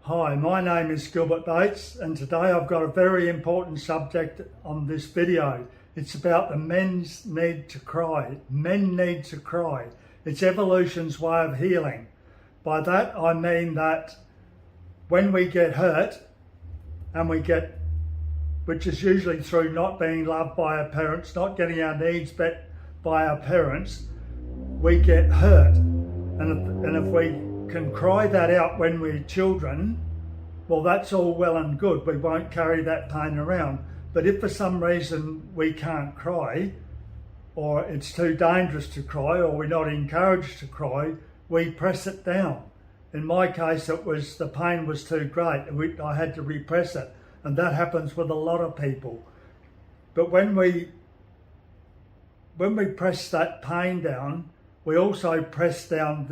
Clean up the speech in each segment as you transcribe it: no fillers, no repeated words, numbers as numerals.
Hi, my name is Gilbert Bates, and today I've got a very important subject on this video. It's about the men's need to cry. Men need to cry. It's evolution's way of healing. By that I mean that when we get hurt, and which is usually through not being loved by our parents, not getting our needs met by our parents, we get hurt. And if we can cry that out when we're children, well, that's all well and good. We won't carry that pain around. But if for some reason we can't cry, or it's too dangerous to cry, or we're not encouraged to cry, we press it down. In my case, the pain was too great. I had to repress it. And that happens with a lot of people. But when we press that pain down, we also press down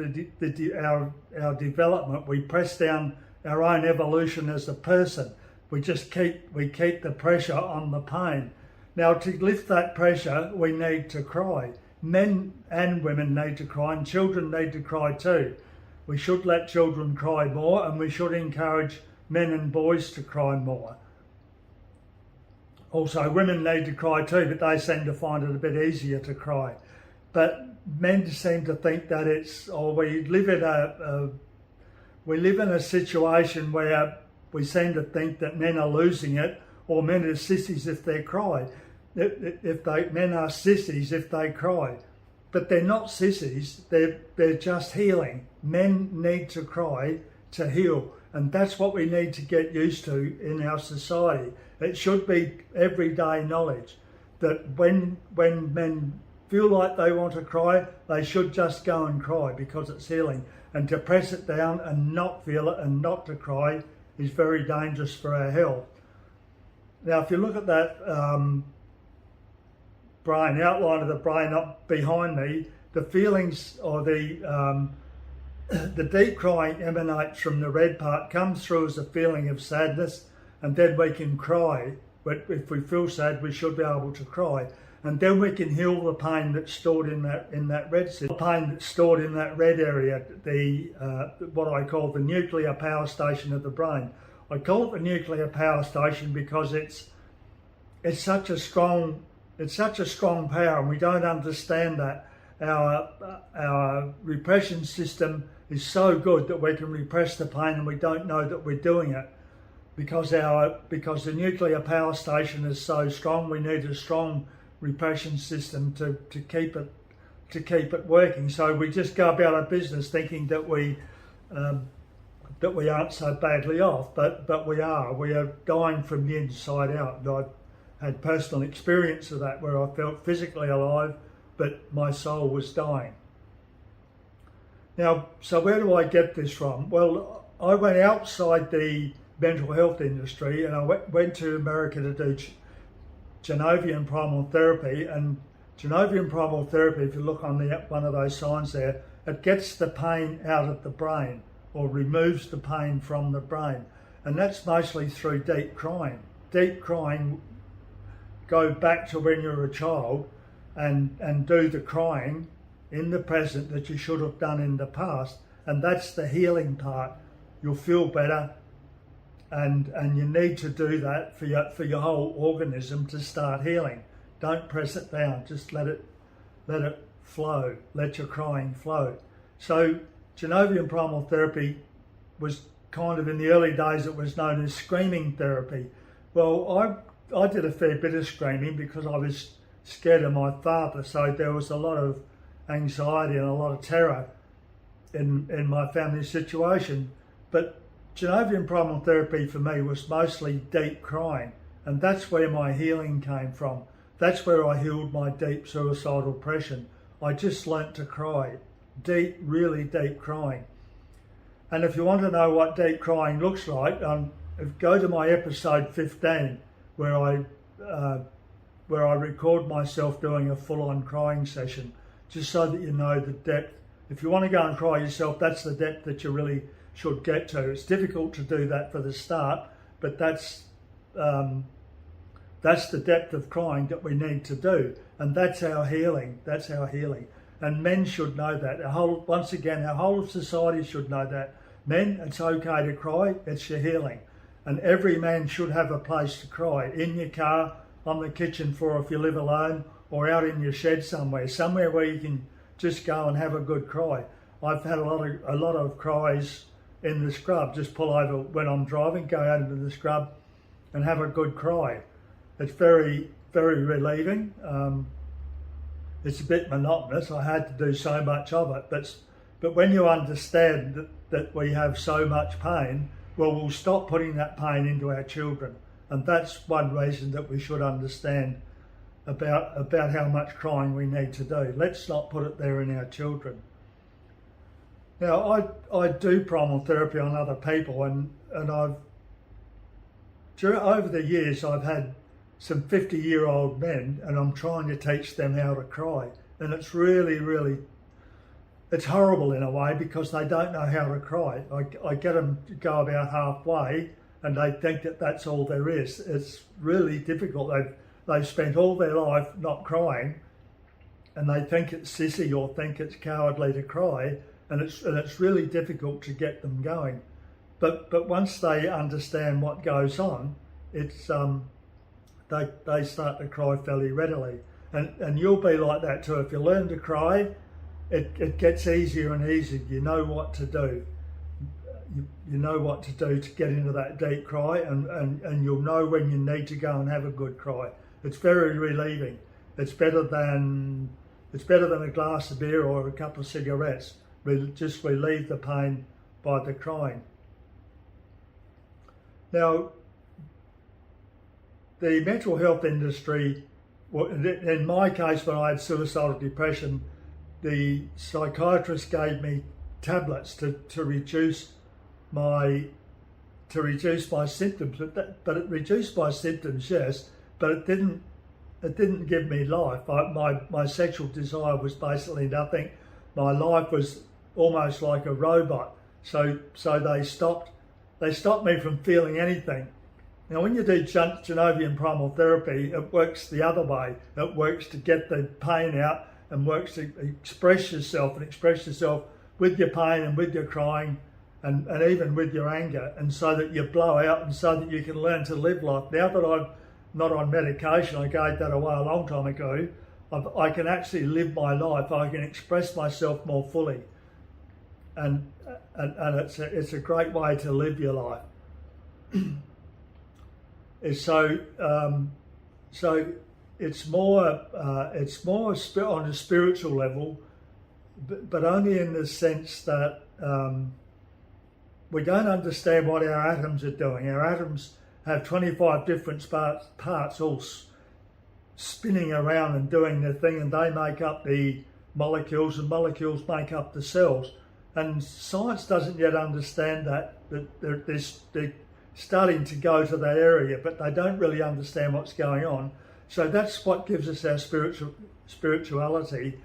our development. We press down our own evolution as a person. We keep the pressure on the pain. Now, to lift that pressure, we need to cry. Men and women need to cry, and children need to cry too. We should let children cry more, and we should encourage men and boys to cry more. Also, women need to cry too, but they seem to find it a bit easier to cry. But men seem to think that we live in a situation where we seem to think that men are losing it, or men are sissies if they cry. Men are sissies if they cry, but they're not sissies. They're just healing. Men need to cry to heal, and that's what we need to get used to in our society. It should be everyday knowledge that when men feel like they want to cry, they should just go and cry because it's healing. And to press it down and not feel it and not to cry is very dangerous for our health. Now, if you look at that brain, outline of the brain up behind me, the feelings or the deep crying emanates from the red part, comes through as a feeling of sadness, and then we can cry. But if we feel sad, we should be able to cry. And then we can heal the pain that's stored in that red system. The pain that's stored in that red area, what I call the nuclear power station of the brain. I call it the nuclear power station because it's such a strong power, and we don't understand that. Our repression system is so good that we can repress the pain, and we don't know that we're doing it. Because the nuclear power station is so strong, we need a strong repression system to keep it working. So we just go about our business thinking that we aren't so badly off, but we are. We are dying from the inside out. And I've had personal experience of that where I felt physically alive, but my soul was dying. Now, so where do I get this from? Well, I went outside the mental health industry, and I went to America to do Genovian primal therapy. And Genovian primal therapy, if you look on one of those signs there, it gets the pain out of the brain, or removes the pain from the brain, and that's mostly through deep crying. Deep crying, go back to when you were a child and do the crying in the present that you should have done in the past, and that's the healing part. You'll feel better. And you need to do that for your whole organism to start healing. Don't press it down. Just let it flow. Let your crying flow. So Genovian primal therapy was kind of, in the early days, it was known as screaming therapy. Well, I did a fair bit of screaming because I was scared of my father. So there was a lot of anxiety and a lot of terror in my family situation. But Genovian primal therapy for me was mostly deep crying, and that's where my healing came from. That's where I healed my deep suicidal depression. I just learnt to cry, deep, really deep crying. And if you want to know what deep crying looks like, go to my episode 15, where I record myself doing a full-on crying session, just so that you know the depth. If you want to go and cry yourself, that's the depth that you really should get to. It's difficult to do that for the start, but that's the depth of crying that we need to do, and that's our healing. And men should know that. Our whole of society should know that. Men, it's okay to cry, it's your healing. And every man should have a place to cry, in your car, on the kitchen floor if you live alone, or out in your shed somewhere where you can just go and have a good cry. I've had a lot of cries in the scrub, just pull over when I'm driving, go out into the scrub and have a good cry. It's very, very relieving. It's a bit monotonous. I had to do so much of it, but when you understand that we have so much pain, well, we'll stop putting that pain into our children. And that's one reason that we should understand about how much crying we need to do. Let's not put it there in our children. Now, I do primal therapy on other people, and over the years I've had some 50-year-old men, and I'm trying to teach them how to cry. And it's really, really, it's horrible in a way because they don't know how to cry. I get them to go about halfway and they think that that's all there is. It's really difficult. They've spent all their life not crying, and they think it's sissy or think it's cowardly to cry, and it's really difficult to get them going. But once they understand what goes on, it's they start to cry fairly readily, and you'll be like that too. If you learn to cry, it gets easier and easier. You know what to do. You know what to do to get into that deep cry, and you'll know when you need to go and have a good cry. It's very relieving. It's better than a glass of beer or a couple of cigarettes. We just relieve the pain by the crying. Now, the mental health industry, in my case when I had suicidal depression, the psychiatrist gave me tablets to reduce my symptoms, but it reduced my symptoms, yes, but it didn't give me life. My sexual desire was basically nothing. My life was almost like a robot. So they stopped me from feeling anything. Now, when you do Genovian primal therapy, it works the other way. It works to get the pain out and works to express yourself with your pain and with your crying and even with your anger, and so that you blow out and so that you can learn to live life. Now that I'm not on medication, I gave that away a long time ago, I can actually live my life. I can express myself more fully. And it's a great way to live your life. So it's more on a spiritual level, but only in the sense that we don't understand what our atoms are doing. Our atoms have 25 different parts all spinning around and doing their thing, and they make up the molecules, and molecules make up the cells. And science doesn't yet understand that they're starting to go to that area, but they don't really understand what's going on. So that's what gives us our spirituality.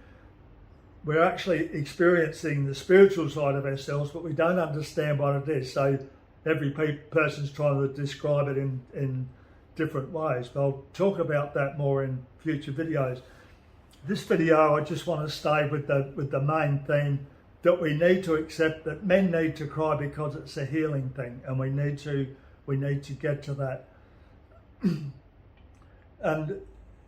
We're actually experiencing the spiritual side of ourselves, but we don't understand what it is. So every person's trying to describe it in different ways. But I'll talk about that more in future videos. This video, I just want to stay with the main theme, that we need to accept that men need to cry because it's a healing thing, and we need to get to that. And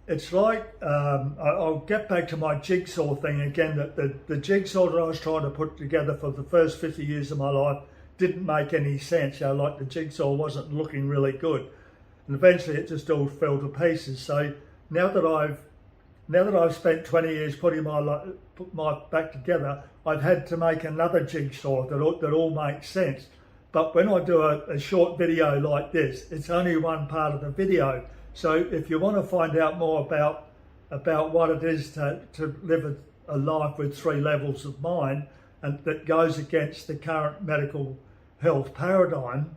it's like, I'll get back to my jigsaw thing again, that the jigsaw that I was trying to put together for the first 50 years of my life didn't make any sense. Like the jigsaw wasn't looking really good, and eventually it just all fell to pieces. So now that I've spent 20 years putting my back together, I've had to make another jigsaw that all makes sense. But when I do a short video like this, it's only one part of the video. So if you want to find out more about what it is to live a life with 3 levels of mind, and that goes against the current medical health paradigm,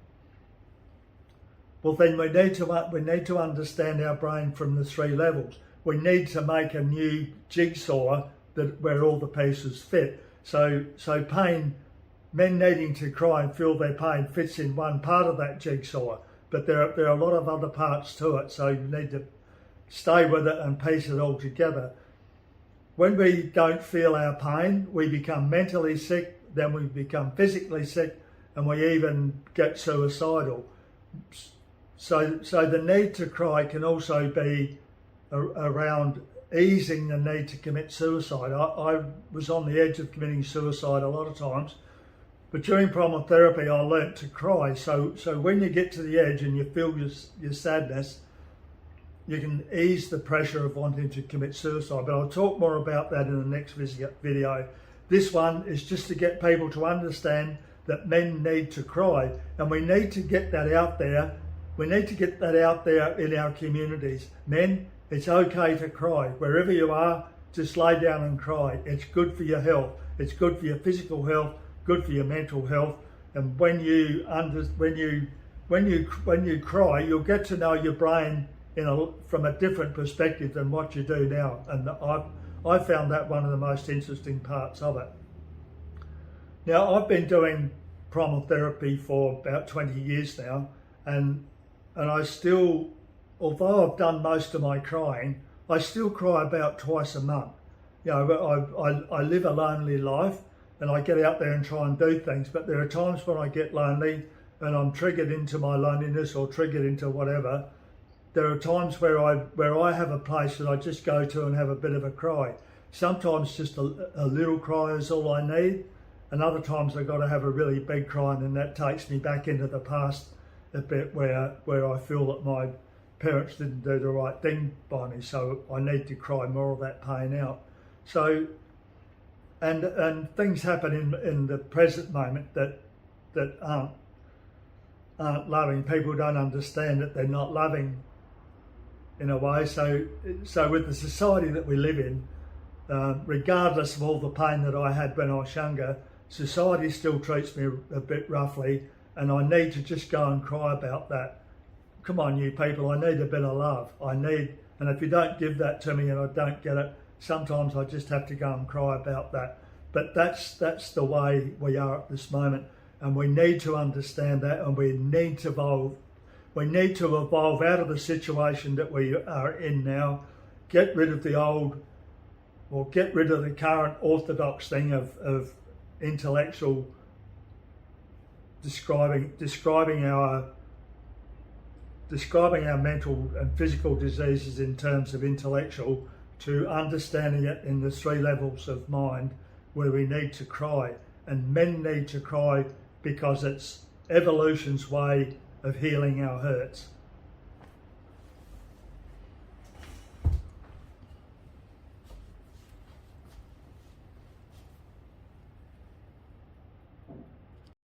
well then we need to understand our brain from the 3 levels. We need to make a new jigsaw where all the pieces fit. So pain, men needing to cry and feel their pain, fits in one part of that jigsaw, but there are a lot of other parts to it, so you need to stay with it and piece it all together. When we don't feel our pain, we become mentally sick, then we become physically sick, and we even get suicidal. So the need to cry can also be around easing the need to commit suicide. I was on the edge of committing suicide a lot of times, but during primal therapy I learnt to cry. So when you get to the edge and you feel your sadness, you can ease the pressure of wanting to commit suicide. But I'll talk more about that in the next video. This one is just to get people to understand that men need to cry, and we need to get that out there. We need to get that out there in our communities. Men, it's okay to cry. Wherever you are, just lay down and cry. It's good for your health. It's good for your physical health, good for your mental health. And when you cry, you'll get to know your brain from a different perspective than what you do now. And I found that one of the most interesting parts of it. Now, I've been doing primal therapy for about 20 years now, and I still, although I've done most of my crying, I still cry about twice a month. You know, I live a lonely life, and I get out there and try and do things, but there are times when I get lonely and I'm triggered into my loneliness or triggered into whatever. There are times where I have a place that I just go to and have a bit of a cry. Sometimes just a little cry is all I need, and other times I've got to have a really big cry, and that takes me back into the past a bit where I feel that my parents didn't do the right thing by me, so I need to cry more of that pain out. So, and things happen in the present moment that aren't loving. People don't understand that they're not loving in a way. So with the society that we live in, regardless of all the pain that I had when I was younger, society still treats me a bit roughly, and I need to just go and cry about that. Come on, you people, I need a bit of love. And if you don't give that to me and I don't get it, sometimes I just have to go and cry about that. But that's the way we are at this moment, and we need to understand that, and we need to evolve. We need to evolve out of the situation that we are in now, get rid of the old, or get rid of the current orthodox thing of intellectual describing our mental and physical diseases in terms of intellectual, to understanding it in the 3 levels of mind where we need to cry. And men need to cry because it's evolution's way of healing our hurts.